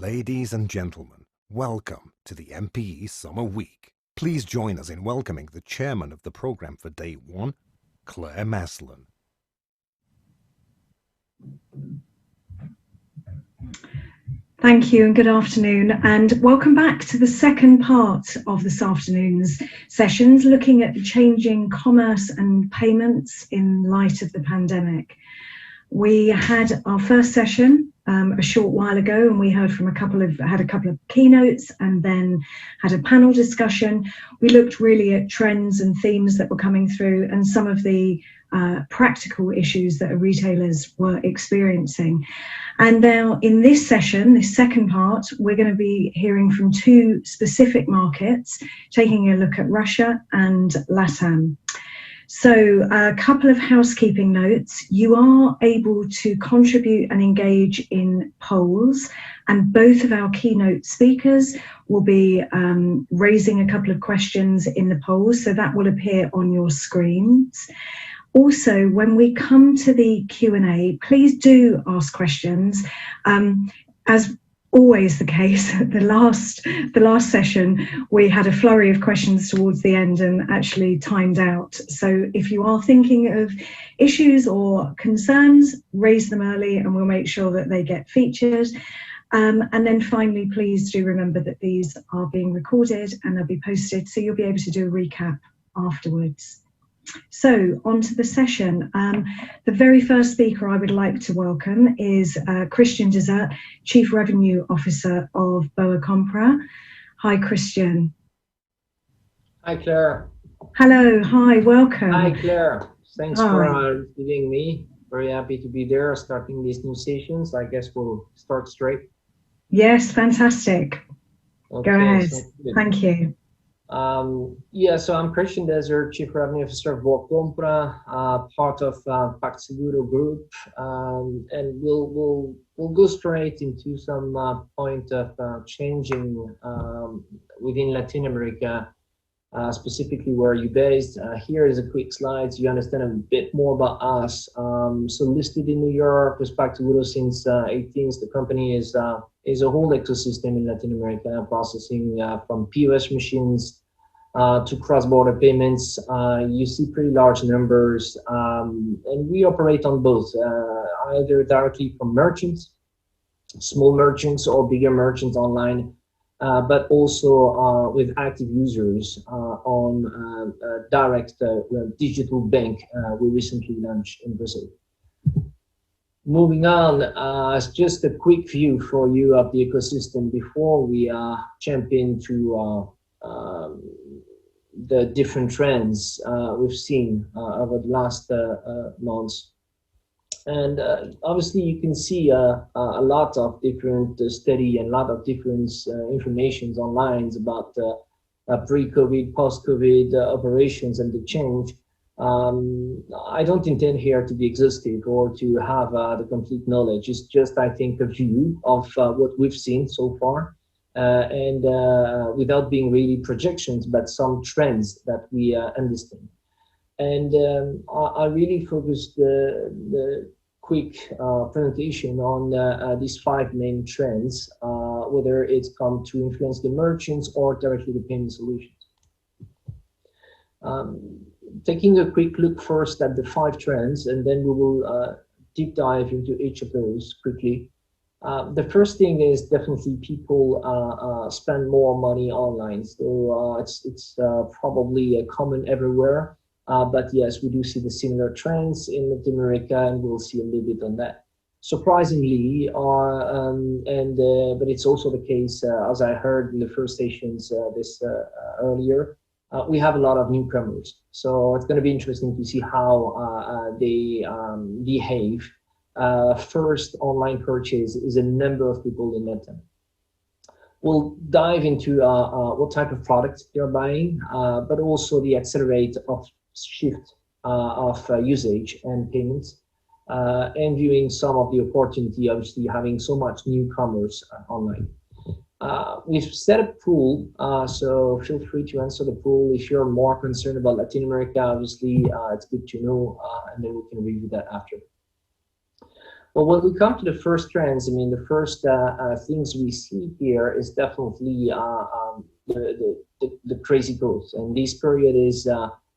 Ladies and gentlemen, welcome to the MPE Summer Week. Please join us in welcoming the chairman of the programme for Day 1, Claire Maslin. Thank you and good afternoon, and welcome back to the second part of this afternoon's sessions, looking at the changing commerce and payments in light of the pandemic. We had our first session a short while ago, and we heard from a couple of keynotes and then had a panel discussion. We looked really at trends and themes that were coming through and some of the practical issues that retailers were experiencing. And now in this session, this second part, we're going to be hearing from two specific markets, taking a look at Russia and LATAM. So a couple of housekeeping notes. You are able to contribute and engage in polls, and both of our keynote speakers will be raising a couple of questions in the polls, so that will appear on your screens. Also, when we come to the Q&A, please do ask questions. As always the case, the last session, we had a flurry of questions towards the end and actually timed out. So if you are thinking of issues or concerns, raise them early and we'll make sure that they get featured. And then finally, please do remember that these are being recorded and they'll be posted, so you'll be able to do a recap afterwards. So on to the session. The very first speaker I would like to welcome is Christian Desert, Chief Revenue Officer of Boa Compra. Hi, Christian. Hi, Claire. Hello, hi, welcome. Hi, Claire. Thanks for receiving me. Very happy to be there, starting these new sessions. I guess we'll start straight. Yes, fantastic. Okay, go ahead. Thank you. So I'm Christian Desert, Chief Revenue Officer of Boa Compra, part of PagSeguro Group, and we'll go straight into some point of changing within Latin America, specifically where you're based. Here is a quick slide so you understand a bit more about us. So listed in New York with PagSeguro since 18th, the company is a whole ecosystem in Latin America, processing from POS machines to cross-border payments. You see pretty large numbers, and we operate on both, either directly from merchants, small merchants or bigger merchants online, but also with active users on direct digital bank we recently launched in Brazil. Moving on, it's just a quick view for you of the ecosystem before we jump into the different trends we've seen over the last months. And obviously you can see a lot of different study and a lot of different informations online about pre-COVID, post-COVID operations and the change. I don't intend here to be exhaustive or to have the complete knowledge. It's just, I think, a view of what we've seen so far, and without being really projections, but some trends that we understand. And I really focused the quick presentation on these 5 main trends, whether it's come to influence the merchants or directly the payment solutions. Taking a quick look first at the 5 trends, and then we will deep dive into each of those quickly. The first thing is definitely people spend more money online. So it's probably common everywhere. But yes, we do see the similar trends in Latin America, and we'll see a little bit on that. Surprisingly, but it's also the case, as I heard in the first sessions earlier, we have a lot of newcomers. So it's going to be interesting to see how they behave. First online purchase is a number of people in Latin. We'll dive into what type of products they're buying, but also the accelerate of shift of usage and payments, and viewing some of the opportunity, obviously having so much newcomers online. We've set a pool, so feel free to answer the pool if you're more concerned about Latin America. Obviously, it's good to know, and then we can review that after. Well, when we come to the first trends, I mean, the first things we see here is definitely the crazy growth. And this period is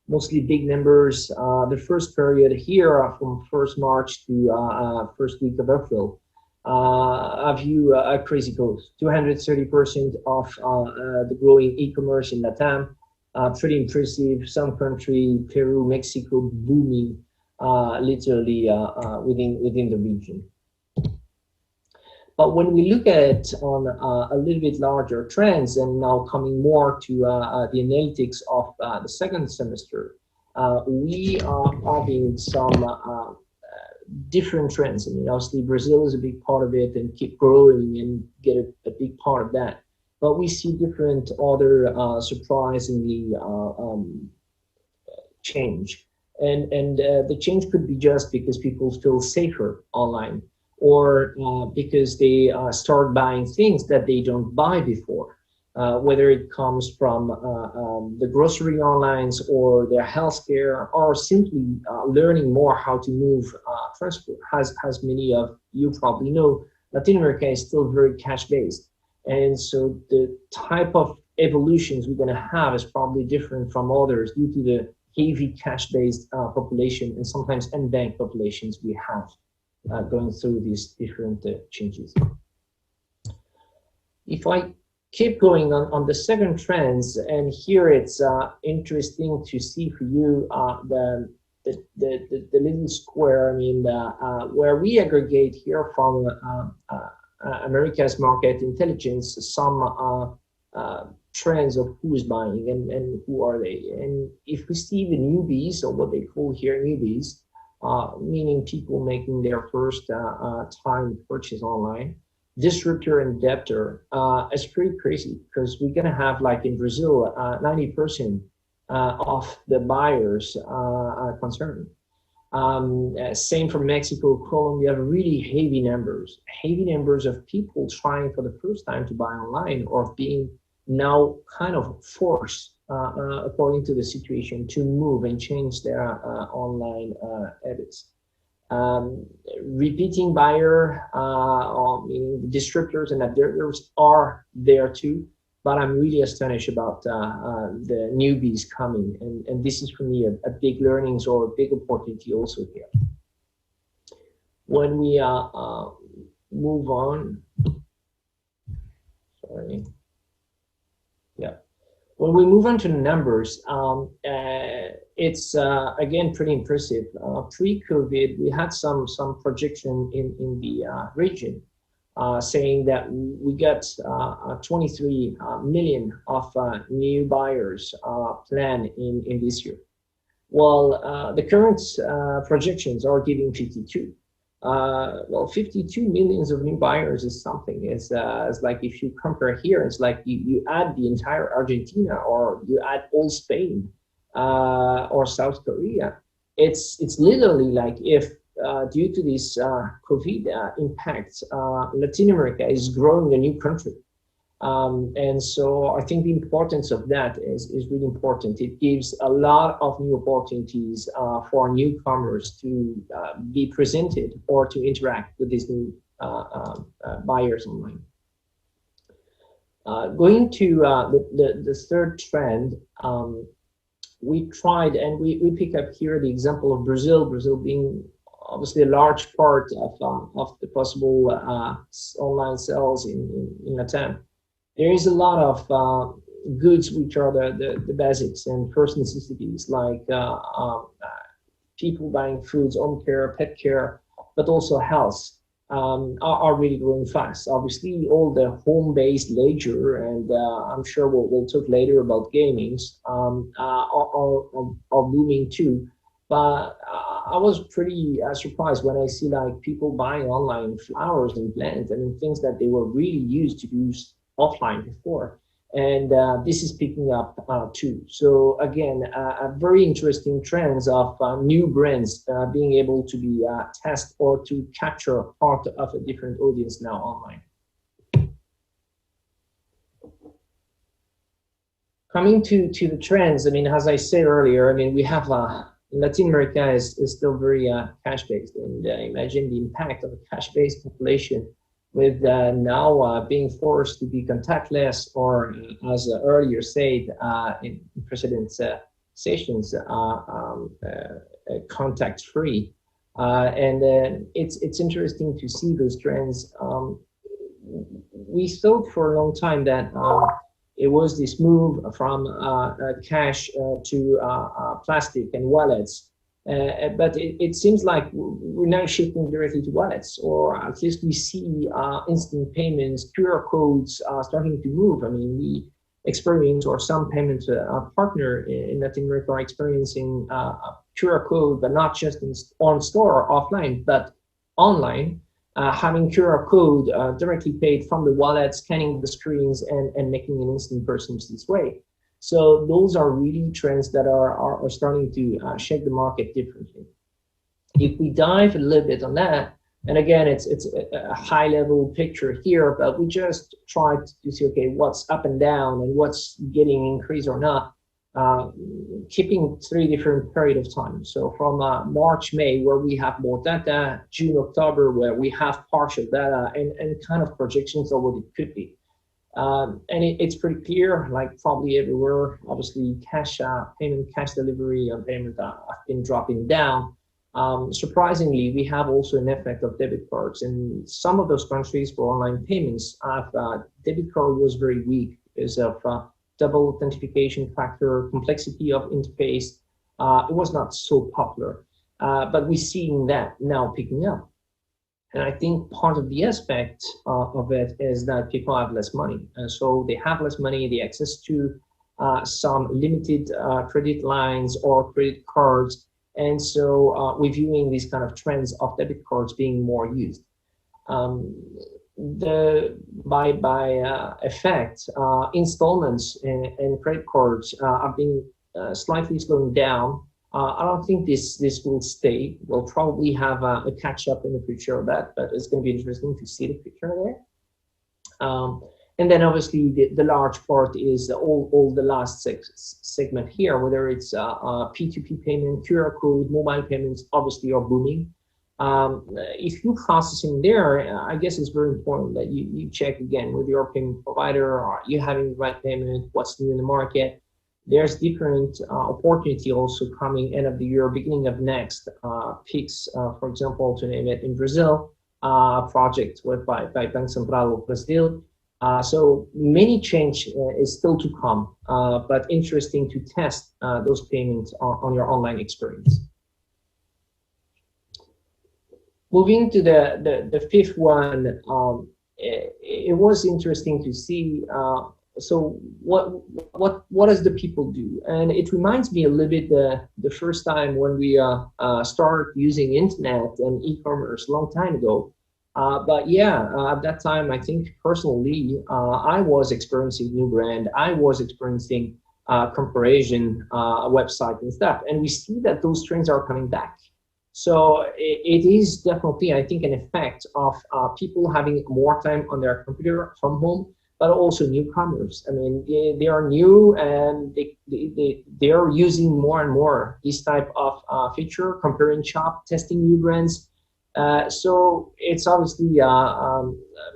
mostly big numbers. The first period here from 1st March to first week of April, I view a crazy growth. 230% of the growing e-commerce in Latam. Pretty impressive. Some country, Peru, Mexico, booming. Literally within the region. But when we look at on a little bit larger trends, and now coming more to the analytics of the second semester, we are having some different trends. I mean, obviously Brazil is a big part of it and keep growing and get a big part of that. But we see different other surprisingly change. And the change could be just because people feel safer online, or because they start buying things that they don't buy before, whether it comes from the grocery onlines or their healthcare, or simply learning more how to move transfer. As many of you probably know, Latin America is still very cash-based. And so the type of evolutions we're going to have is probably different from others due to the heavy cash-based population and sometimes unbanked populations we have going through these different changes. If I keep going on the second trends, and here it's interesting to see for you the little square, I mean, where we aggregate here from America's market intelligence some trends of who is buying and who are they. And if we see the newbies, or what they call here newbies, meaning people making their first time purchase online, disruptor and debtor, it's pretty crazy, because we're gonna have, like in Brazil, 90% of the buyers are concerned. Same for Mexico, Colombia, really heavy numbers of people trying for the first time to buy online, or being now kind of forced, according to the situation, to move and change their online habits. Repeating buyer, or meaning disruptors and adapters are there too, but I'm really astonished about the newbies coming, and this is for me a big learnings or a big opportunity also here. When we move on, sorry. Yeah. When we move on to the numbers, it's again pretty impressive. Pre-COVID, we had some projection in the region saying that we got 23 million of new buyers planned in this year. Well, the current projections are giving 52. Well, 52 millions of new buyers is something. It's like, if you compare here, it's like you add the entire Argentina, or you add all Spain, or South Korea. It's literally like if due to this COVID impact, Latin America is growing a new country. And so I think the importance of that is really important. It gives a lot of new opportunities for newcomers to be presented or to interact with these new buyers online. Going to the third trend, we tried, and we pick up here the example of Brazil being obviously a large part of the possible online sales in Latam. There is a lot of goods which are the basics and first necessities, like people buying foods, home care, pet care, but also health, are really growing fast. Obviously, all the home-based leisure, and I'm sure we'll talk later about gamings, are booming too. But I was pretty surprised when I see like people buying online flowers and plants, I mean, things that they were really used to use offline before, and this is picking up too. So again, a very interesting trends of new brands being able to be tested or to capture part of a different audience now online. Coming to the trends, I mean, as I said earlier, I mean, we have Latin America is still very cash-based, and imagine the impact of a cash-based population with now being forced to be contactless, or as earlier said in precedent sessions, contact-free. And it's interesting to see those trends. We thought for a long time that it was this move from cash to plastic and wallets. But it seems like we're now shifting directly to wallets, or at least we see instant payments, QR codes starting to move. I mean, we experience, or some payment partner in Latin America are experiencing QR code, but not just on store or offline, but online. Having QR code directly paid from the wallet, scanning the screens, and making an instant purchase this way. So those are really trends that are starting to shape the market differently. If we dive a little bit on that, and again, it's a high level picture here, but we just tried to see, okay, what's up and down and what's getting increased or not. Keeping 3 different periods of time. So from March, May, where we have more data, June, October, where we have partial data and kind of projections of what it could be. And it's pretty clear, like probably everywhere, obviously cash payment, cash delivery and payment have been dropping down. Surprisingly, we have also an effect of debit cards. In some of those countries for online payments, debit card was very weak because of double authentication factor, complexity of interface. It was not so popular, but we're seeing that now picking up. And I think part of the aspect of it is that people have less money. And so they have less money, they access to some limited credit lines or credit cards. And so we're viewing these kind of trends of debit cards being more used. By effect, installments and credit cards have been slightly slowing down. I don't think this will stay. We'll probably have a catch up in the future of that, but it's going to be interesting to see the picture there. And then obviously the large part is all the last segment here, whether it's P2P payment, QR code, mobile payments, obviously are booming. If you're processing there, I guess it's very important that you check again with your payment provider, are you having the right payment, what's new in the market. There's different opportunity also coming end of the year, beginning of next, PIX, for example, to name it, in Brazil, project by Banco Central of Brazil. So many change is still to come, but interesting to test those payments on your online experience. Moving to the fifth one, it was interesting to see. So what does the people do? And it reminds me a little bit the first time when we started using internet and e-commerce a long time ago. But yeah, at that time, I think personally, I was experiencing new brand. I was experiencing comparison website and stuff. And we see that those trends are coming back. So it is definitely, I think, an effect of people having more time on their computer from home, but also newcomers. I mean, they are new and they are using more and more this type of feature, comparing shop, testing new brands. So it's obviously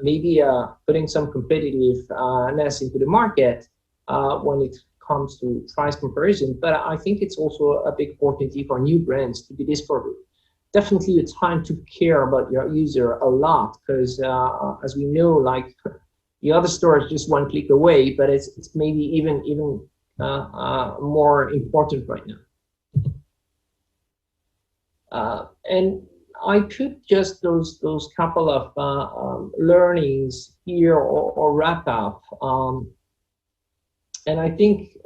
maybe putting some competitiveness into the market when it comes to price comparison. But I think it's also a big opportunity for new brands to be discovered. Definitely a time to care about your user a lot, because as we know, like the other store is just one click away, but it's maybe even more important right now. And I put just those couple of learnings here or wrap up. And I think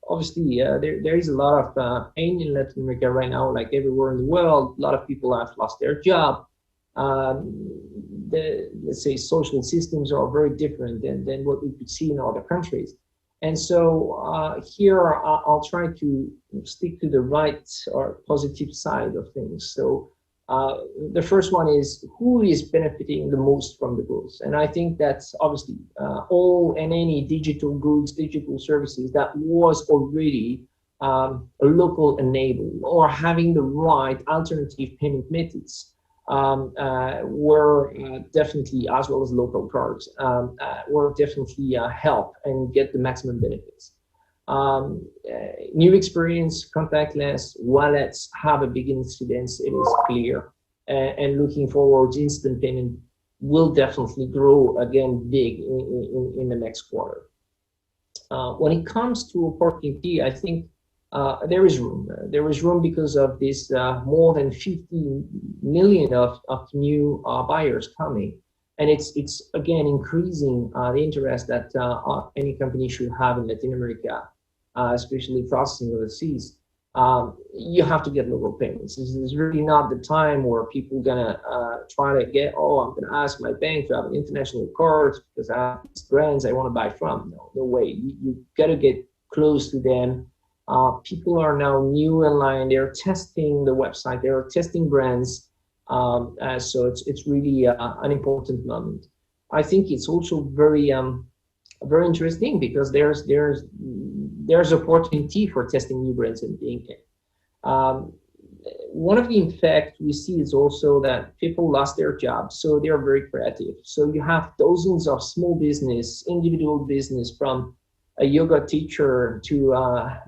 obviously there is a lot of pain in Latin America right now, like everywhere in the world. A lot of people have lost their job. Let's say social systems are very different than what we could see in other countries. And so here I'll try to stick to the right or positive side of things. So the first one is who is benefiting the most from the growth. And I think that's obviously all and any digital goods, digital services that was already a local enable or having the right alternative payment methods were definitely, as well as local cards, were definitely help and get the maximum benefits. New experience, contactless wallets have a big incidence, it is clear. And looking forward, instant payment will definitely grow again big in the next quarter. When it comes to opportunity, I think there is room. There is room because of this more than 50 million of new buyers coming. And it's again increasing the interest that any company should have in Latin America, especially processing overseas. You have to get local payments. This is really not the time where people gonna try to get, oh, I'm gonna ask my bank to have an international card because I have these brands I want to buy from. No way. You gotta get close to them. People are now new online. They're testing the website. They're testing brands. So it's really an important moment. I think it's also very interesting because there's opportunity for testing new brands and being one of the effects we see is also that people lost their jobs, so they are very creative. So you have dozens of small business, individual business, from a yoga teacher to a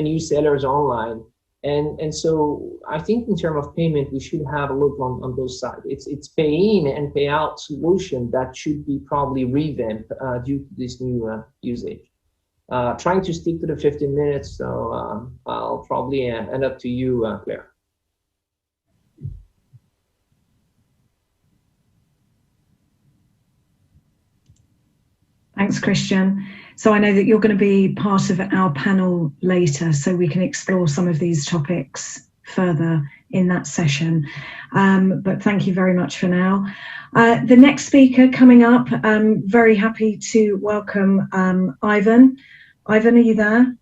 new sellers online. And so I think in terms of payment, we should have a look on both sides. It's pay in and pay out solution that should be probably revamped due to this new usage. Trying to stick to the 15 minutes, so I'll probably end up to you, Claire. Thanks, Christian. So I know that you're going to be part of our panel later, so we can explore some of these topics further in that session. But thank you very much for now. The next speaker coming up, I'm very happy to welcome Ivan. Ivan, are you there?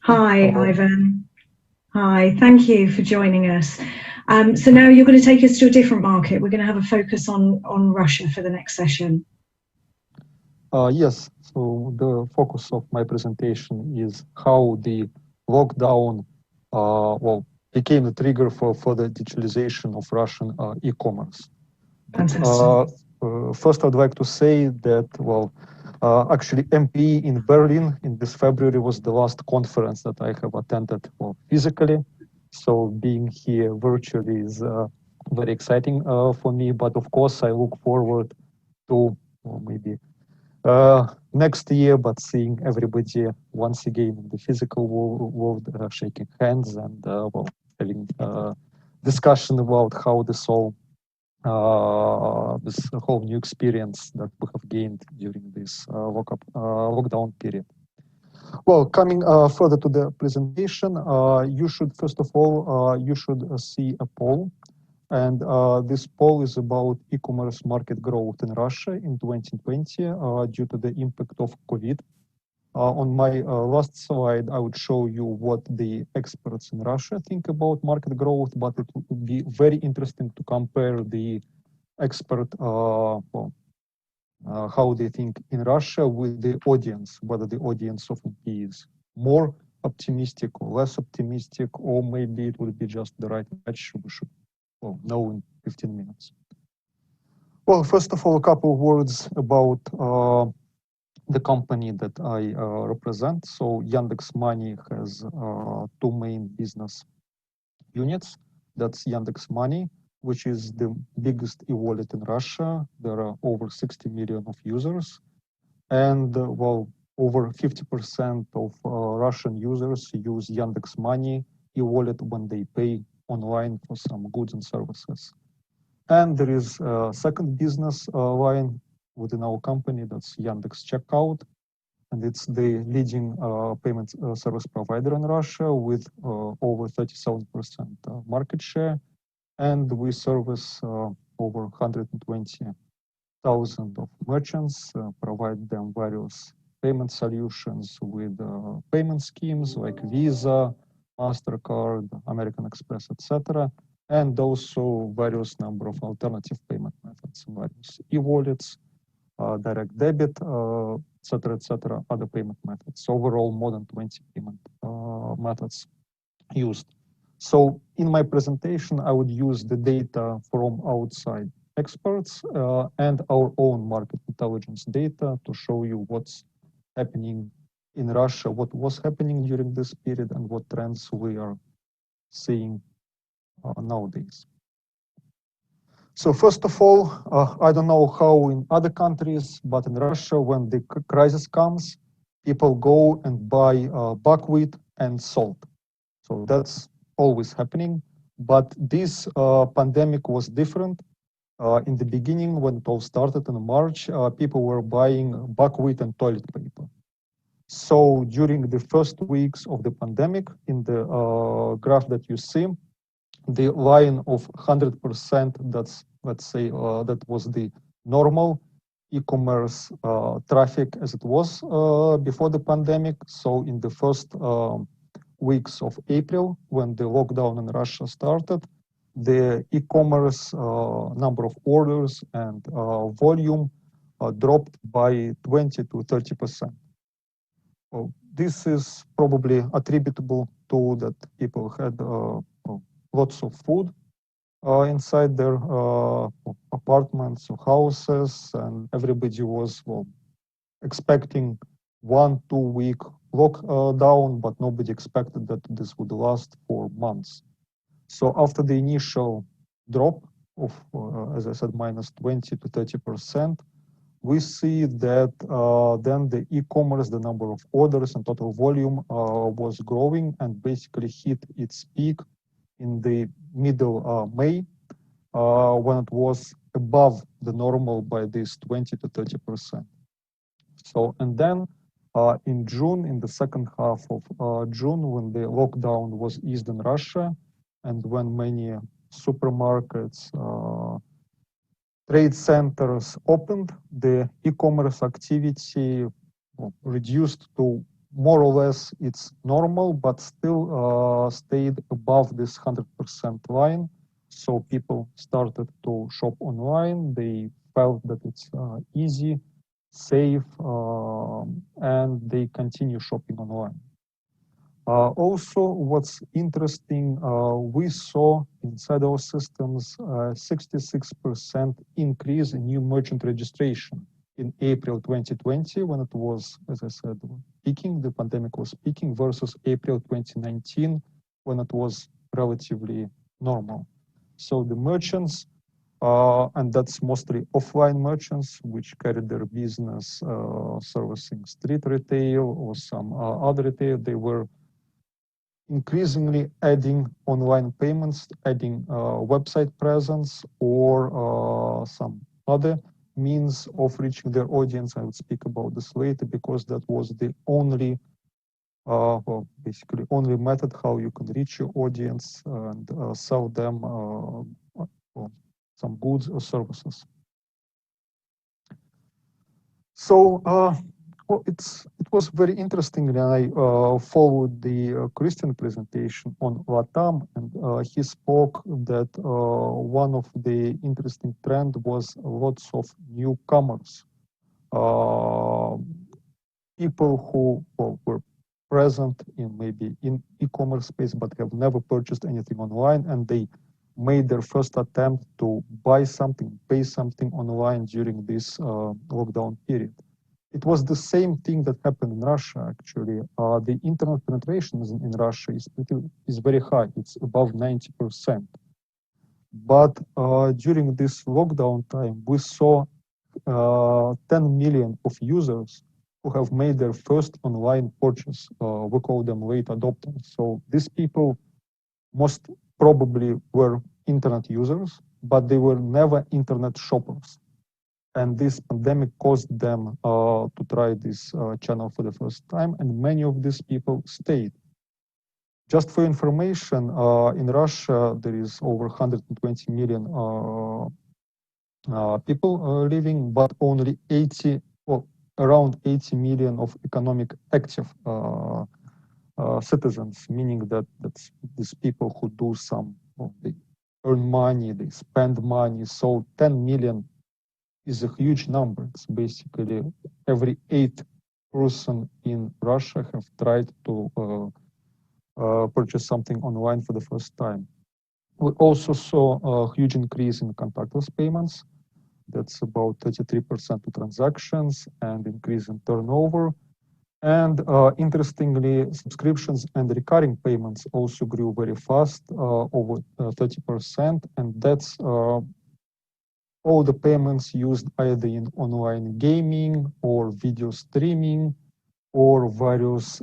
Hi, hello. Ivan. Hi, thank you for joining us. So now you're going to take us to a different market. We're going to have a focus on Russia for the next session. Yes, so the focus of my presentation is how the lockdown became the trigger for the digitalization of Russian e-commerce. Fantastic. First, I'd like to say that, actually MPE in Berlin in this February was the last conference that I have attended physically. So being here virtually is very exciting for me. But of course, I look forward to maybe next year, but seeing everybody once again in the physical world, shaking hands and having discussion about how this whole new experience that we have gained during this lockdown period. Well, coming further to the presentation, you should, first of all, you should see a poll. And this poll is about e-commerce market growth in Russia in 2020 due to the impact of COVID. On my last slide, I would show you what the experts in Russia think about market growth, but it would be very interesting to compare the expert, how they think in Russia with the audience, whether the audience of MPE is more optimistic or less optimistic, or maybe it would be just the right match we should know in 15 minutes. Well, first of all, a couple of words about the company that I represent. So Yandex Money has two main business units. That's Yandex Money, which is the biggest e-wallet in Russia. There are over 60 million of users. And over 50% of Russian users use Yandex Money e-wallet when they pay online for some goods and services. And there is a second business line within our company, that's Yandex Checkout. And it's the leading payment service provider in Russia with over 37% market share. And we service over 120,000 of merchants, provide them various payment solutions with payment schemes like Visa, MasterCard, American Express, etc. And also various number of alternative payment methods, various e-wallets, direct debit, etc., other payment methods. Overall, more than 20 payment methods used. So in my presentation, I would use the data from outside experts and our own market intelligence data to show you what's happening in Russia, what was happening during this period, and what trends we are seeing nowadays. So first of all, I don't know how in other countries, but in Russia, when the crisis comes, people go and buy buckwheat and salt. So that's always happening. But this pandemic was different. In the beginning, when it all started in March, people were buying buckwheat and toilet paper. So during the first weeks of the pandemic, in the graph that you see, the line of 100%, that's, let's say, that was the normal e-commerce traffic as it was before the pandemic. So in the first weeks of April, when the lockdown in Russia started, the e-commerce number of orders and volume dropped by 20 to 30%. Well, this is probably attributable to that people had lots of food inside their apartments or houses, and everybody was expecting 1-2 week lockdown, but nobody expected that this would last for months. So after the initial drop of, as I said, minus 20 to 30%, we see that then the e-commerce, the number of orders and total volume was growing and basically hit its peak in the middle May, when it was above the normal by this 20 to 30%. So, and then in June, in the second half of June, when the lockdown was eased in Russia, and when many supermarkets, trade centers opened, the e-commerce activity reduced to more or less its normal, but still stayed above this 100% line. So people started to shop online. They felt that it's easy, safe, and they continue shopping online. Also, what's interesting, we saw inside our systems 66% increase in new merchant registration in April 2020, when it was, as I said, peaking, the pandemic was peaking, versus April 2019, when it was relatively normal. So the merchants, and that's mostly offline merchants, which carried their business servicing street retail or some other retail, they were increasingly adding online payments, adding website presence, or some other means of reaching their audience. I would speak about this later, because that was the only, basically only method how you can reach your audience and sell them some goods or services. So it was very interesting when I followed the Christian presentation on LATAM, and he spoke that one of the interesting trend was lots of newcomers, people who were present in maybe in e-commerce space but have never purchased anything online, and they made their first attempt to buy something, pay something online during this lockdown period. It was the same thing that happened in Russia, actually. The internet penetration in Russia is very high. It's above 90%. But during this lockdown time, we saw 10 million of users who have made their first online purchase. We call them late adopters. So these people most probably were internet users, but they were never internet shoppers. And this pandemic caused them to try this channel for the first time, and many of these people stayed. Just for information, in Russia, there is over 120 million people living, but only around 80 million of economic active citizens, meaning that that's these people who do some, they earn money, they spend money. So 10 million is a huge number. It's basically every 8th person in Russia have tried to purchase something online for the first time. We also saw a huge increase in contactless payments. That's about 33% of transactions and increase in turnover. And interestingly, subscriptions and recurring payments also grew very fast, over 30%. And that's all the payments used either in online gaming or video streaming or various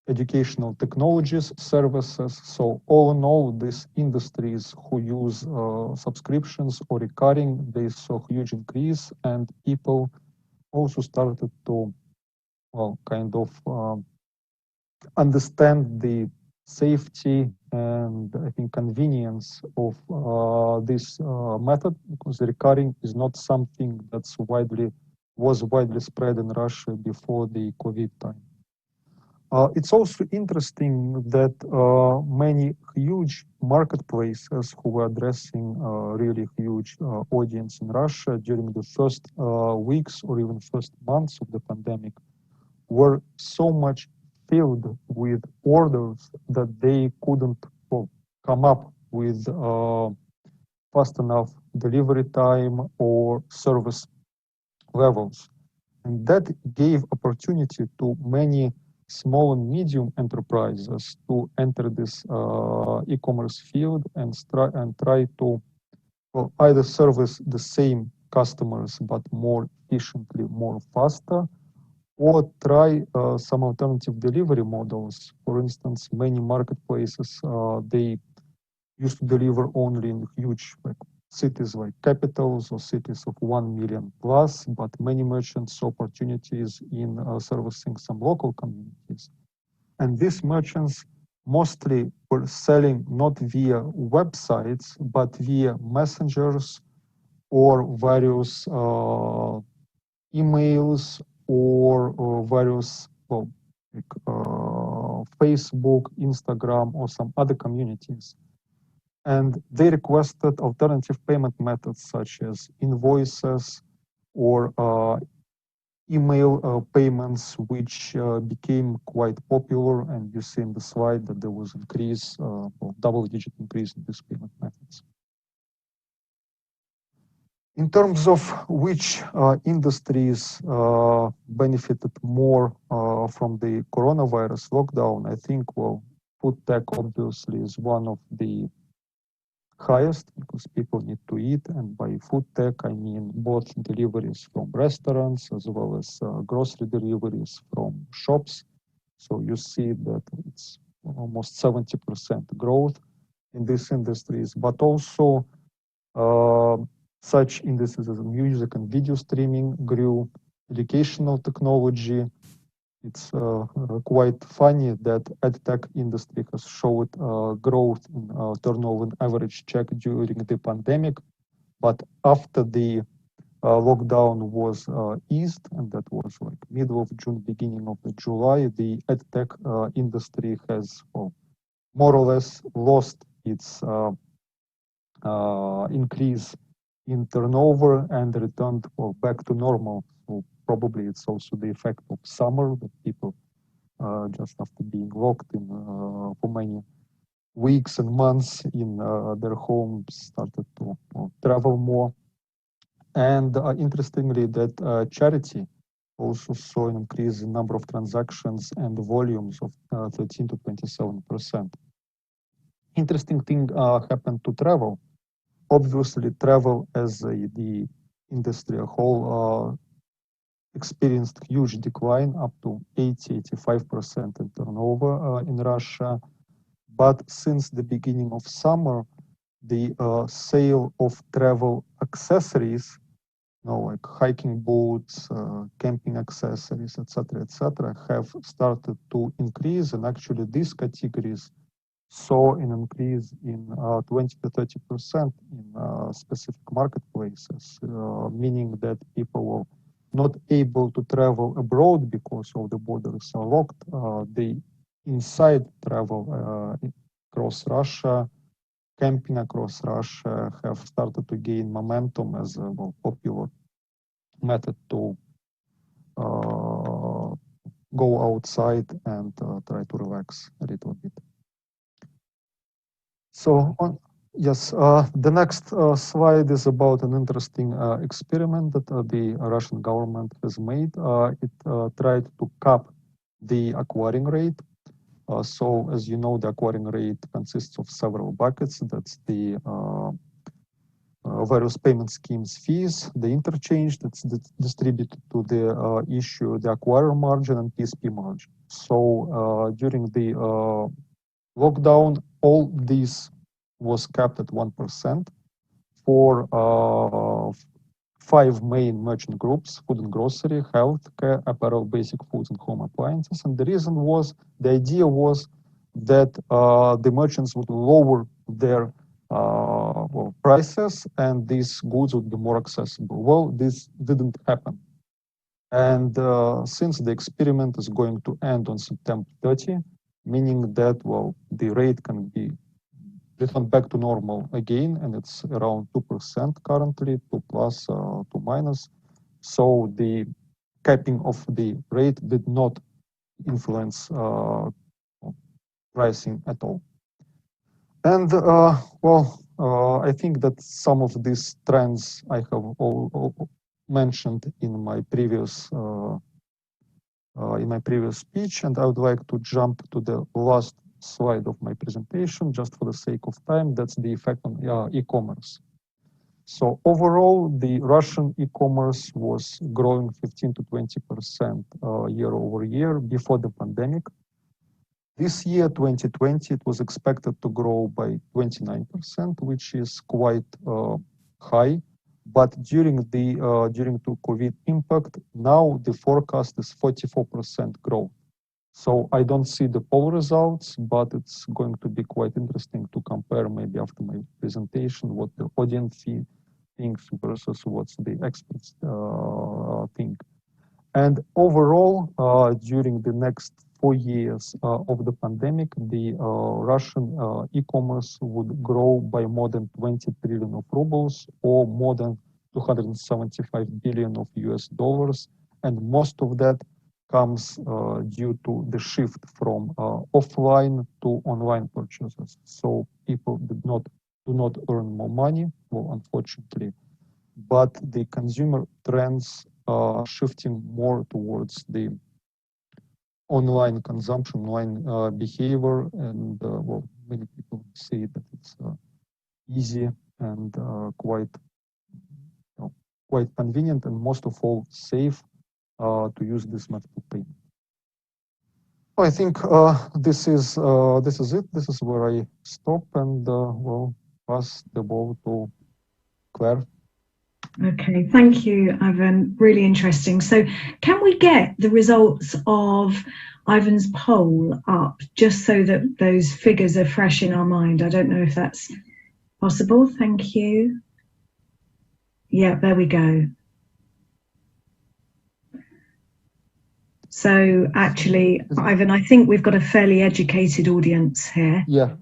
educational technologies services. So all in all, these industries who use subscriptions or recurring, they saw huge increase, and people also started to, well, kind of understand the safety and I think convenience of this method, because the recurring is not something that's was widely spread in Russia before the COVID time. It's also interesting that many huge marketplaces who were addressing really huge audience in Russia during the first weeks or even first months of the pandemic were so much filled with orders that they couldn't, well, come up with fast enough delivery time or service levels. And that gave opportunity to many small and medium enterprises to enter this e-commerce field and try to, well, either service the same customers but more efficiently, more faster, or try some alternative delivery models. For instance, many marketplaces, they used to deliver only in huge cities like capitals or cities of 1 million plus, but many merchants saw opportunities in servicing some local communities. And these merchants mostly were selling not via websites, but via messengers or various emails or various, well, Facebook, Instagram, or some other communities. And they requested alternative payment methods such as invoices or email payments, which became quite popular. And you see in the slide that there was increase, double-digit increase in these payment methods. In terms of which industries benefited more from the coronavirus lockdown, I think, well, food tech obviously is one of the highest, because people need to eat, and by food tech I mean both deliveries from restaurants as well as grocery deliveries from shops. So you see that it's almost 70% growth in these industries, but also such industries as music and video streaming grew, educational technology. It's quite funny that EdTech industry has showed growth in turnover and average check during the pandemic, but after the lockdown was eased, and that was like middle of June, beginning of the July, the EdTech industry has, well, more or less lost its increase in turnover and returned, well, back to normal. So probably it's also the effect of summer, that people just after being locked in for many weeks and months in their homes started to travel more. And interestingly, that charity also saw an increase in number of transactions and volumes of 13 to 27%. Interesting thing happened to travel. Obviously, travel as the industry a whole experienced huge decline, up to 80-85% in turnover in Russia. But since the beginning of summer, the sale of travel accessories, like hiking boots, camping accessories, etc., have started to increase. And actually, these categories saw an increase in 20 to 30% in specific marketplaces, meaning that people were not able to travel abroad because all the borders are locked. They inside travel across Russia camping across Russia have started to gain momentum as a popular method to go outside and try to relax a little bit. So, the next slide is about an interesting experiment that the Russian government has made. It tried to cap the acquiring rate. So, as you know, the acquiring rate consists of several buckets. That's the various payment schemes fees, the interchange that's distributed to the issue, the acquirer margin, and PSP margin. So during the lockdown, all these was capped at 1% for 5 main merchant groups: food and grocery, healthcare, apparel, basic foods, and home appliances. And the reason was, the idea was that the merchants would lower their prices and these goods would be more accessible. Well, this didn't happen. And since the experiment is going to end on September 30, meaning that, well, the rate can be returned back to normal again, and it's around 2% currently, 2 plus, 2 minus. So the capping of the rate did not influence pricing at all. And I think that some of these trends I have all mentioned in my previous speech, and I would like to jump to the last slide of my presentation, just for the sake of time. That's the effect on e-commerce. So overall, the Russian e-commerce was growing 15 to 20% year over year before the pandemic. This year, 2020, it was expected to grow by 29%, which is quite high. But during the COVID impact, now the forecast is 44% growth. So I don't see the poll results, but it's going to be quite interesting to compare maybe after my presentation what the audience thinks versus what the experts think. And overall, during the next 4 years of the pandemic, the Russian e-commerce would grow by more than 20 trillion of rubles, or more than 275 billion of US dollars. And most of that comes due to the shift from offline to online purchases. So people do not earn more money, well, unfortunately, but the consumer trends are shifting more towards the online consumption, online behavior, and well, many people say that it's easy and quite convenient, and most of all safe to use this method of payment. I think this is it. This is where I stop, and we'll pass the ball to Claire. Okay, thank you, Ivan. Really interesting. So can we get the results of Ivan's poll up, just so that those figures are fresh in our mind? I don't know if that's possible. Thank you. Yeah, there we go. So actually, Ivan, I think we've got a fairly educated audience here. Yeah.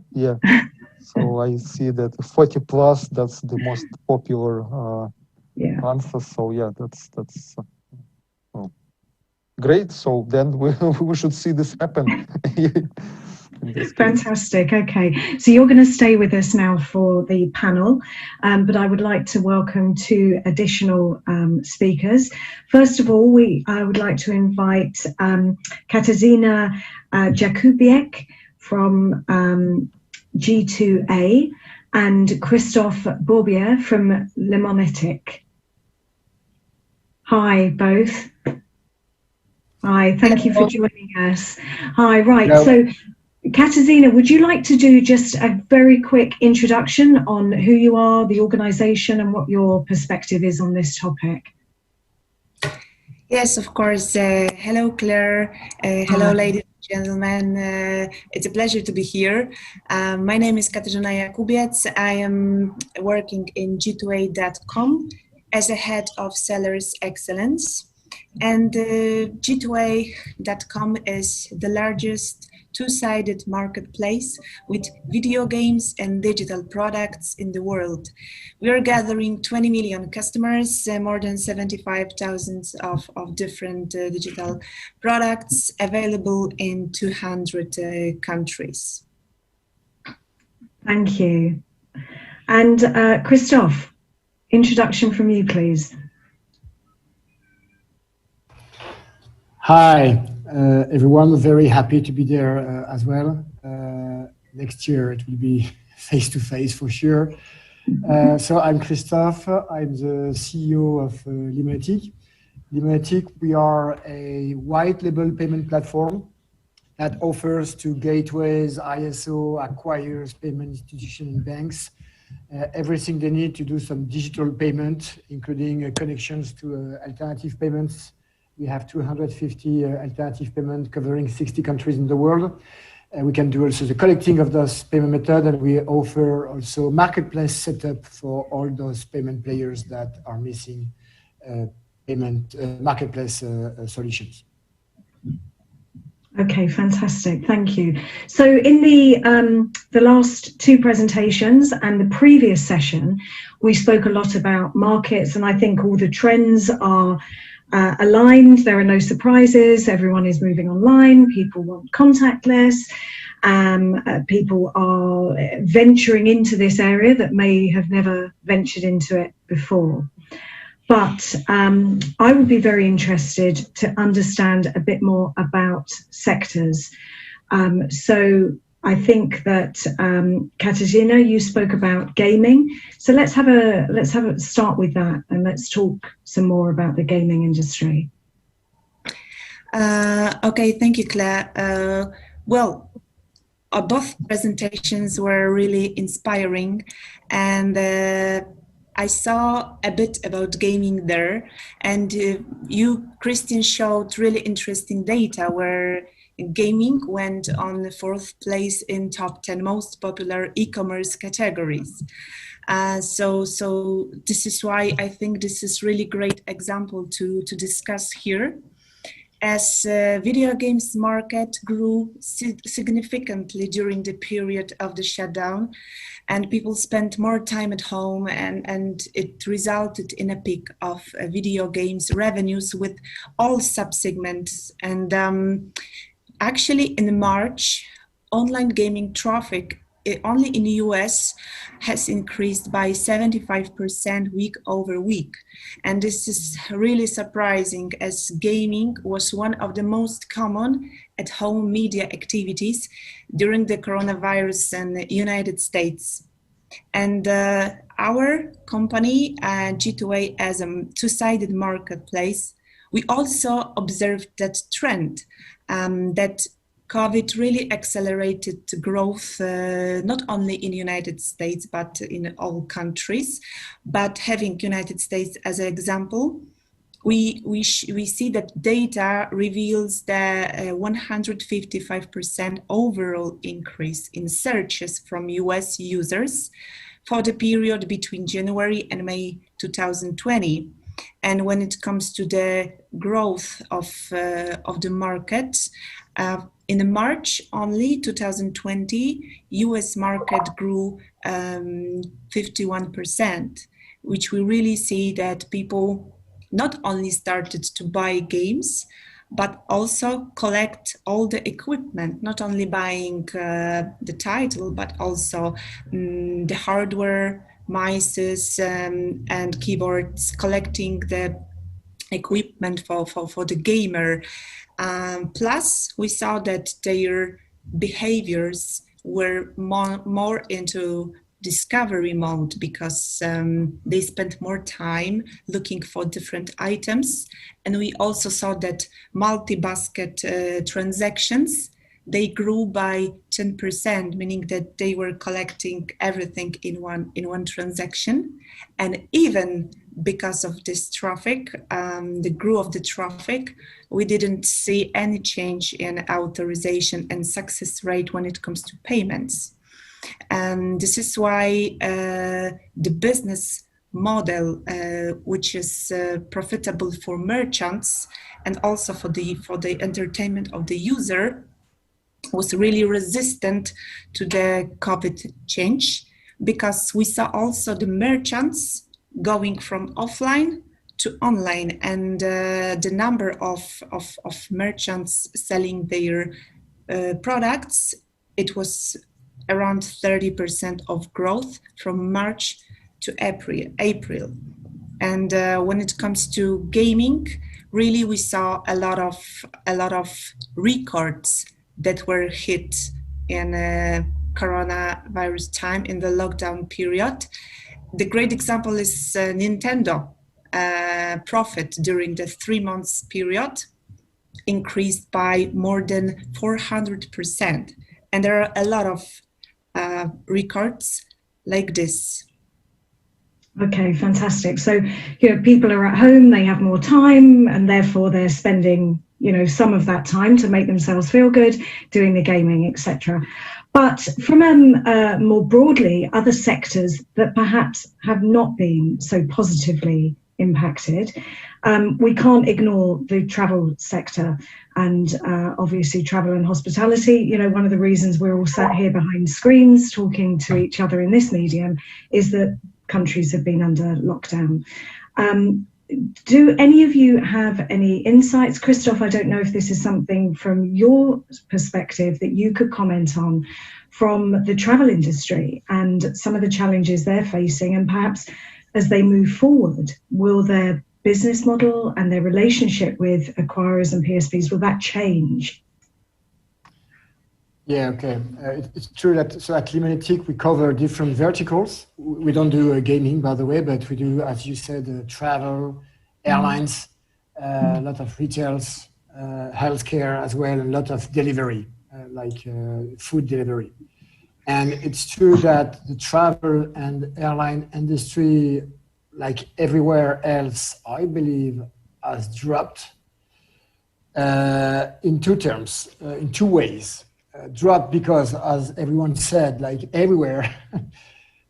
So I see that 40 plus, that's the most popular answer. So yeah, that's great. So then we should see this happen. Fantastic. Okay, so you're going to stay with us now for the panel, but I would like to welcome 2 additional speakers. First of all, I would like to invite Katarzyna Jakubiec from G2A and Christophe Bourbier from Lemonetic. Hi, both. Hi, thank you for joining us. Hi, right. Hello. So Katarzyna, would you like to do just a very quick introduction on who you are, the organization, and what your perspective is on this topic? Yes, of course. Hello, Claire. Hello, ladies and gentlemen. It's a pleasure to be here. My name is Katarzyna Jakubiec. I am working in G2A.com as a head of Sellers Excellence. And G2A.com is the largest two-sided marketplace with video games and digital products in the world. We are gathering 20 million customers, more than 75,000 of different digital products available in 200 countries. Thank you. And Christoph, introduction from you, please. Hi, everyone. Very happy to be there as well. Next year it will be face-to-face for sure. So I'm Christophe. I'm the CEO of Limatic. Limatic, we are a white label payment platform that offers to gateways, ISO, acquirers, payment institutions, and banks everything they need to do some digital payment, including connections to alternative payments. We have 250 alternative payments covering 60 countries in the world. We can do also the collecting of those payment methods, and we offer also marketplace setup for all those payment players that are missing payment marketplace solutions. Okay, fantastic. Thank you. So in the last two presentations and the previous session, we spoke a lot about markets, and I think all the trends are aligned. There are no surprises. Everyone is moving online. People want contactless. People are venturing into this area that may have never ventured into it before. But I would be very interested to understand a bit more about sectors. So I think that Katarzyna, you spoke about gaming. So let's have a start with that, and let's talk some more about the gaming industry. Okay, thank you, Claire. Well, both presentations were really inspiring, and I saw a bit about gaming there, and you, Christian, showed really interesting data where gaming went on the 4th place in top 10 most popular e-commerce categories. So this is why I think this is really great example to discuss here. As video games market grew significantly during the period of the shutdown, and people spent more time at home, and it resulted in a peak of video games revenues with all subsegments. And actually in March, online gaming traffic only in the US has increased by 75% week over week. And this is really surprising, as gaming was one of the most common at-home media activities during the coronavirus in the United States. And our company, G2A, as a two-sided marketplace, we also observed that trend, that COVID really accelerated growth, not only in the United States, but in all countries. But having United States as an example, we see that data reveals the 155% overall increase in searches from US users for the period between January and May 2020. And when it comes to the growth of the market, in March only 2020, US market grew 51%, which we really see that people not only started to buy games, but also collect all the equipment, not only buying the title, but also the hardware, mice and keyboards, collecting the equipment for the gamer. Plus, we saw that their behaviors were more into discovery mode, because they spent more time looking for different items. And we also saw that multi-basket transactions, they grew by 10%, meaning that they were collecting everything in one transaction. And even because of this traffic, the growth of the traffic, we didn't see any change in authorization and success rate when it comes to payments. And this is why the business model, which is profitable for merchants and also for the entertainment of the user, was really resistant to the COVID change, because we saw also the merchants going from offline to online, and the number of merchants selling their products, it was around 30% of growth from March to April. And when it comes to gaming, really we saw a lot of records that were hit in coronavirus time, in the lockdown period. The great example is Nintendo. Profit during the 3 months period increased by more than 400%. And there are a lot of records like this. Okay, fantastic. So, people are at home, they have more time, and therefore they're spending, some of that time to make themselves feel good, doing the gaming, etc. But from more broadly, other sectors that perhaps have not been so positively impacted, we can't ignore the travel sector, and obviously travel and hospitality. One of the reasons we're all sat here behind screens talking to each other in this medium is that countries have been under lockdown. Do any of you have any insights? Christoph, I don't know if this is something from your perspective that you could comment on from the travel industry and some of the challenges they're facing, and perhaps as they move forward, will their business model and their relationship with acquirers and PSPs, will that change? Yeah, okay. It's true that at Limanetic we cover different verticals. We don't do gaming, by the way, but we do, as you said, travel, airlines, a lot of retails, healthcare as well, and a lot of delivery, like food delivery. And it's true that the travel and airline industry, like everywhere else, I believe, has dropped in two ways. Dropped because, as everyone said, like everywhere,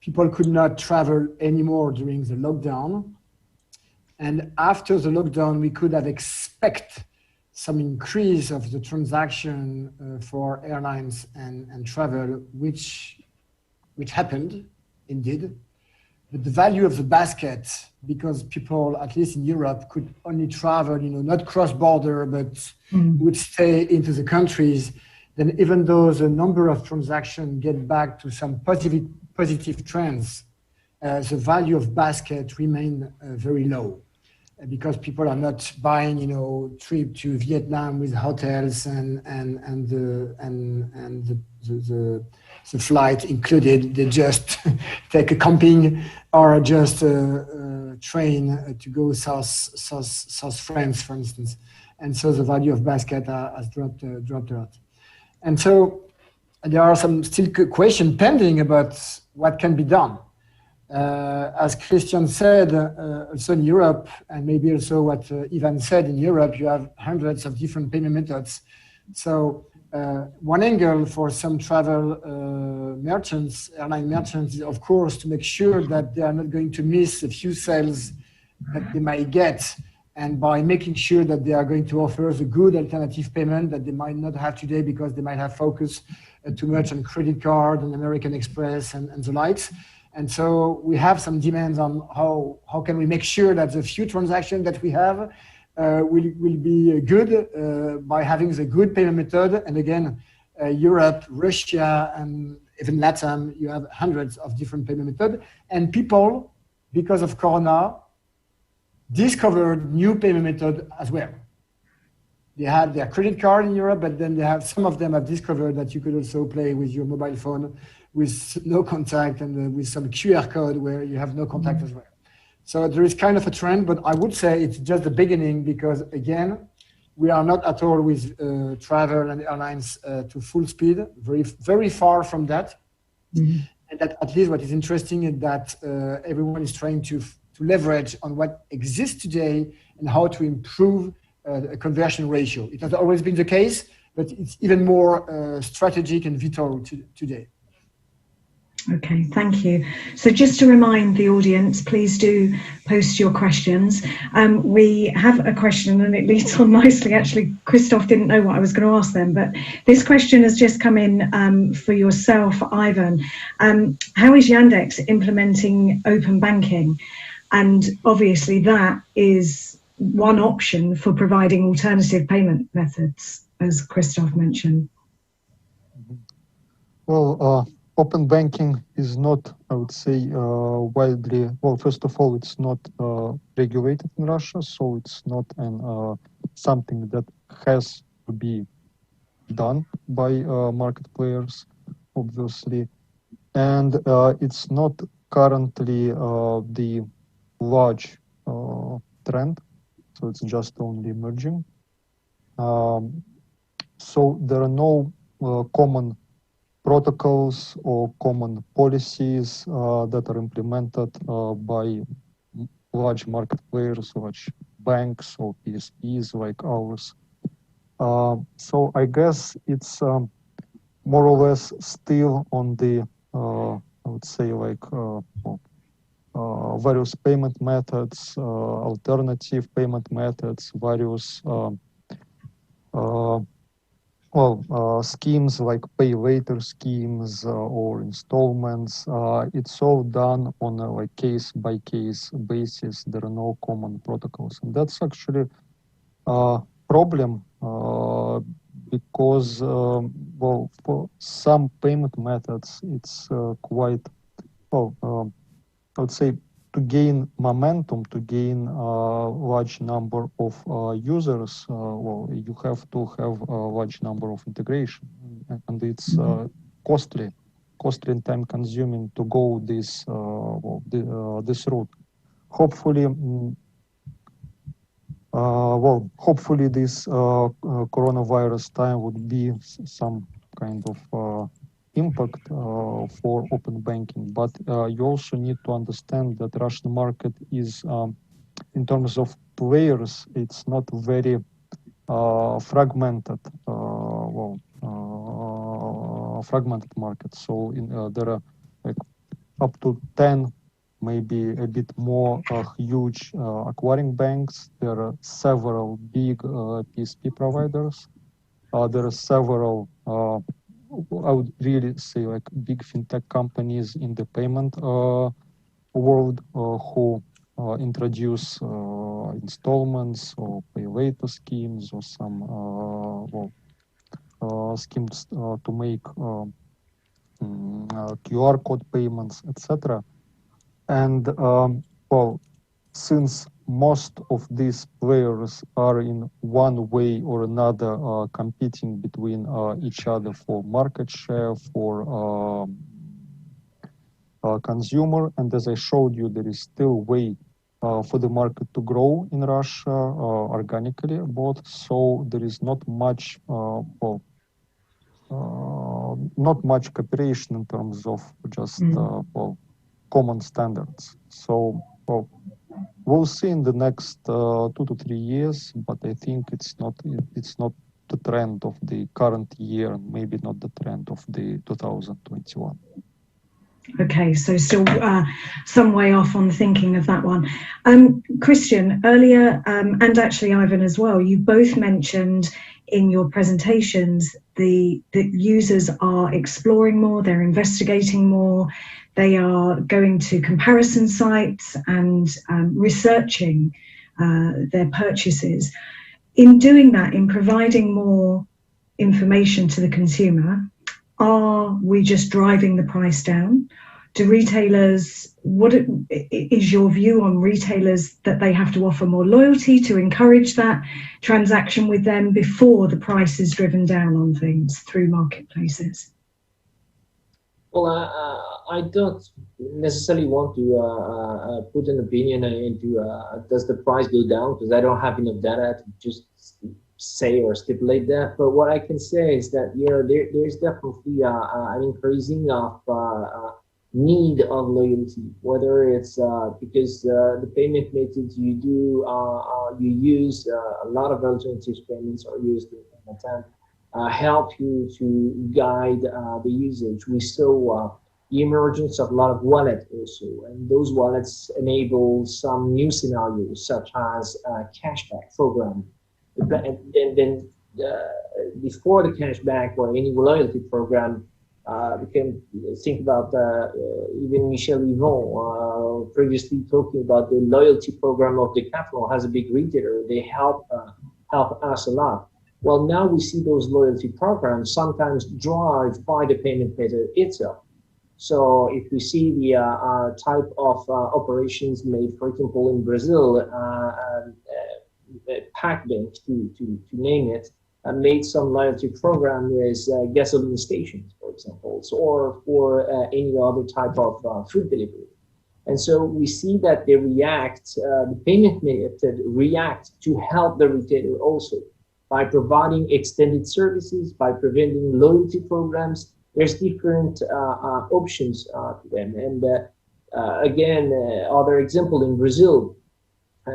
people could not travel anymore during the lockdown. And after the lockdown, we could have expect some increase of the transaction for airlines and travel, which happened indeed. But the value of the basket, because people, at least in Europe, could only travel, not cross-border, but would stay into the countries. Then even though the number of transactions get back to some positive trends, the value of basket remain very low, because people are not buying, trip to Vietnam with hotels and the flight included. They just take a camping or just a train to go South France, for instance. And so the value of basket has dropped a lot. And so there are some still questions pending about what can be done. As Christian said, also in Europe, and maybe also what Ivan said, in Europe, you have hundreds of different payment methods. So one angle for some travel merchants, airline merchants, is of course to make sure that they are not going to miss a few sales that they might get, and by making sure that they are going to offer the good alternative payment that they might not have today, because they might have focused too much on credit card and American Express and the likes. And so we have some demands on how can we make sure that the few transactions that we have will be good by having the good payment method. And again, Europe, Russia, and even LATAM, you have hundreds of different payment methods. And people, because of Corona, discovered new payment method as well. They had their credit card in Europe, but then some of them have discovered that you could also play with your mobile phone with no contact and with some QR code where you have no contact as well. So there is kind of a trend, but I would say it's just the beginning, because again, we are not at all with travel and airlines to full speed, very, very far from that. And that at least what is interesting is that everyone is trying to leverage on what exists today and how to improve a conversion ratio. It has always been the case, but it's even more strategic and vital today. Okay, thank you. So just to remind the audience, please do post your questions. We have a question and it leads on nicely. Actually, Christoph didn't know what I was going to ask them, but this question has just come in for yourself, Ivan. How is Yandex implementing open banking? And obviously that is one option for providing alternative payment methods, as Christoph mentioned. Well, open banking is not, I would say, widely. Well, first of all, it's not regulated in Russia, so it's not something that has to be done by market players, obviously, and it's not currently the large trend, so it's just only emerging. So there are no common protocols or common policies that are implemented by large market players, large banks or PSPs like ours. So I guess it's more or less still on the, I would say, like various payment methods, alternative payment methods, various schemes like pay later schemes or installments. It's all done on a like case by case basis. There are no common protocols, and that's actually a problem because well, for some payment methods, it's quite I would say to gain momentum, to gain a large number of users, well, you have to have a large number of integration, and it's costly and time consuming to go this this route. Hopefully, hopefully this coronavirus time would be some kind of impact for open banking, but you also need to understand that Russian market is, in terms of players, it's not very fragmented, fragmented market. So there are like up to 10, maybe a bit more huge acquiring banks. There are several big PSP providers. There are several I would really say like big fintech companies in the payment world who introduce installments or pay later schemes or some schemes to make QR code payments, etc. And well, since most of these players are in one way or another competing between each other for market share, for consumer, and as I showed you, there is still way for the market to grow in Russia organically, both. So there is not much, not much cooperation in terms of just common standards. So we'll see in the next 2 to 3 years, but I think it's not the trend of the current year, and maybe not the trend of the 2021. Okay, so still some way off on thinking of that one. Christian, earlier, and actually Ivan as well, you both mentioned in your presentations that users are exploring more, they're investigating more, they are going to comparison sites and researching their purchases. In doing that, in providing more information to the consumer, are we just driving the price down? Do retailers, what is your view on retailers that they have to offer more loyalty to encourage that transaction with them before the price is driven down on things through marketplaces? Well, I don't necessarily want to put an opinion into does the price go down, because I don't have enough data to just say or stipulate that. But what I can say is that there's definitely an increasing of need of loyalty, whether it's because the payment methods you do you use, a lot of alternative payments are used in attempt help you to guide the usage. We saw the emergence of a lot of wallets also, and those wallets enable some new scenarios such as a cashback program. And then before the cashback or any loyalty program, we can think about even Michel Yvon previously talking about the loyalty program of Decathlon as a big retailer. They help us a lot. Well, now we see those loyalty programs sometimes drive by the payment method itself. So if we see the type of operations made, for example, in Brazil, PagBank, to name it, made some loyalty program with gasoline stations, for example, or for any other type of food delivery. And so we see that they react, the payment method react to help the retailer also by providing extended services, by preventing loyalty programs. There's different options to them. And again, other example in Brazil,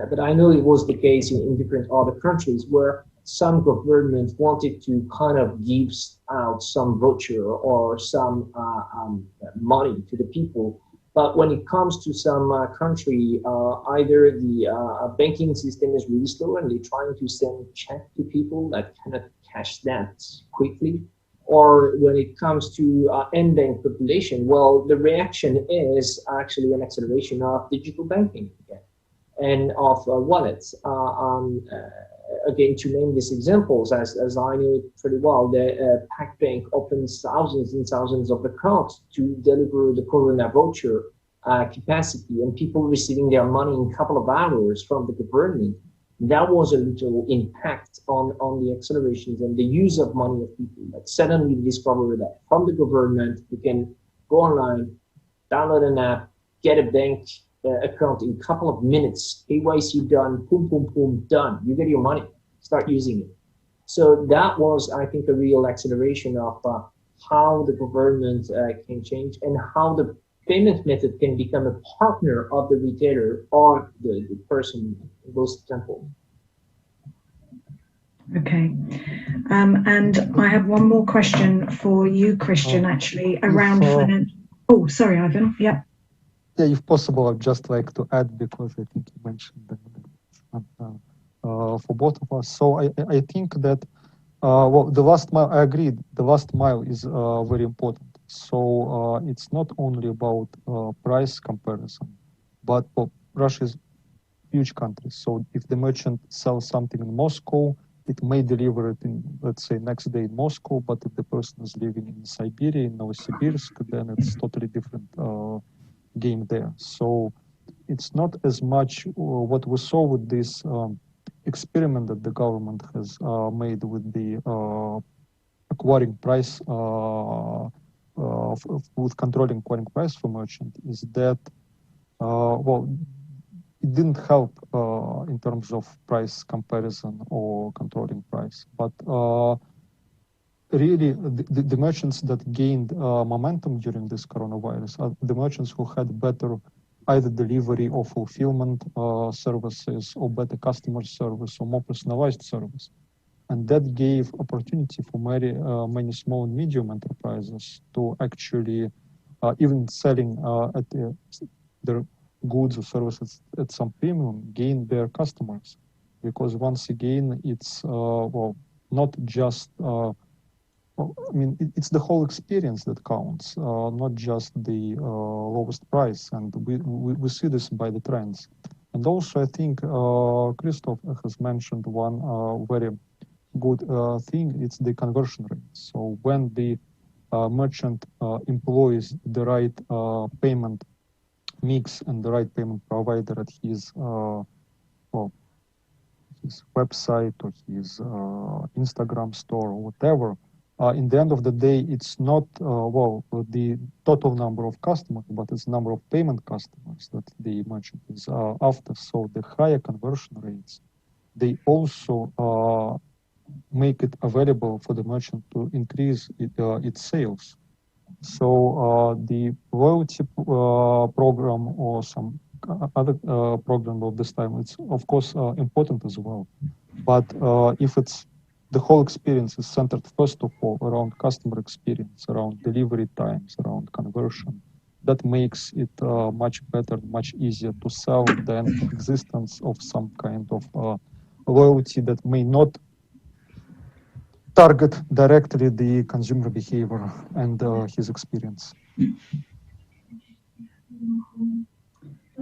but I know it was the case in different other countries where some governments wanted to kind of give out some voucher or some money to the people. But when it comes to some country, either the banking system is really slow and they're trying to send check to people that cannot cash that quickly, or when it comes to end-bank population, well, the reaction is actually an acceleration of digital banking again, and of wallets. Again, to name these examples, as I know it pretty well, the PagBank opens thousands and thousands of accounts to deliver the Corona voucher capacity, and people receiving their money in a couple of hours from the government. That was a little impact on the accelerations and the use of money of people. That suddenly discover that from the government, you can go online, download an app, get a bank account in a couple of minutes, KYC done, boom, boom, boom, done. You get your money, start using it. So that was, I think, a real acceleration of how the government can change and how the payment method can become a partner of the retailer or the person in those examples. Okay. And I have one more question for you, Christian, actually, around financial. Oh, sorry, Ivan. Yeah. Yeah, if possible, I'd just like to add, because I think you mentioned that for both of us. So I think that, well, the last mile, I agree, the last mile is very important. So it's not only about price comparison, but Russia is a huge country. So if the merchant sells something in Moscow, it may deliver it in, let's say, next day in Moscow, but if the person is living in Siberia, in Novosibirsk, then it's totally different game there. So it's not as much what we saw with this experiment that the government has made with the acquiring price, with controlling acquiring price for merchant, is that, well, it didn't help in terms of price comparison or controlling price. But really, the merchants that gained momentum during this coronavirus are the merchants who had better either delivery or fulfillment services, or better customer service, or more personalized service. And that gave opportunity for many small and medium enterprises to actually, even selling at their goods or services at some premium, gain their customers. Because once again, it's, well, not just, I mean, it's the whole experience that counts, not just the lowest price. And we see this by the trends. And also, I think Christoph has mentioned one very good thing. It's the conversion rate. So when the merchant employs the right payment mix and the right payment provider at his, well, his website or his Instagram store or whatever, in the end of the day, it's not, well, the total number of customers, but it's number of payment customers that the merchant is after. So the higher conversion rates, they also make it available for the merchant to increase its sales. So the loyalty program or some other program of this time, it's of course important as well. But if it's the whole experience is centered, first of all, around customer experience, around delivery times, around conversion. That makes it much better, much easier to sell than existence of some kind of loyalty that may not target directly the consumer behavior and his experience.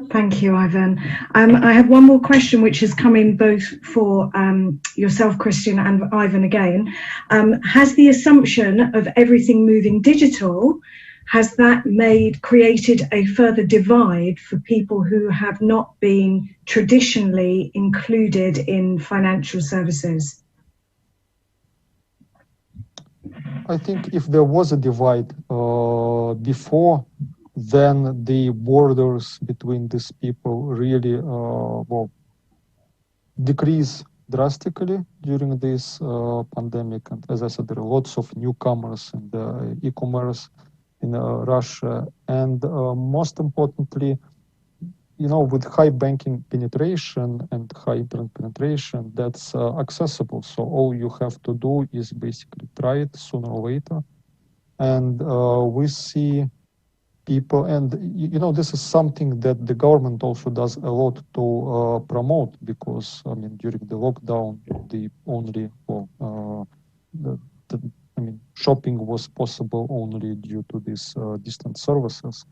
Thank you, Ivan. I have one more question, which has come in both for yourself, Christian, and Ivan again. Has the assumption of everything moving digital, has that created a further divide for people who have not been traditionally included in financial services? I think if there was a divide before, then the borders between these people really decrease drastically during this pandemic. And as I said, there are lots of newcomers in the e-commerce in Russia. And most importantly, with high banking penetration and high internet penetration, that's accessible. So all you have to do is basically try it sooner or later. And we see people, and this is something that the government also does a lot to promote, because during the lockdown, the only shopping was possible only due to these distant services.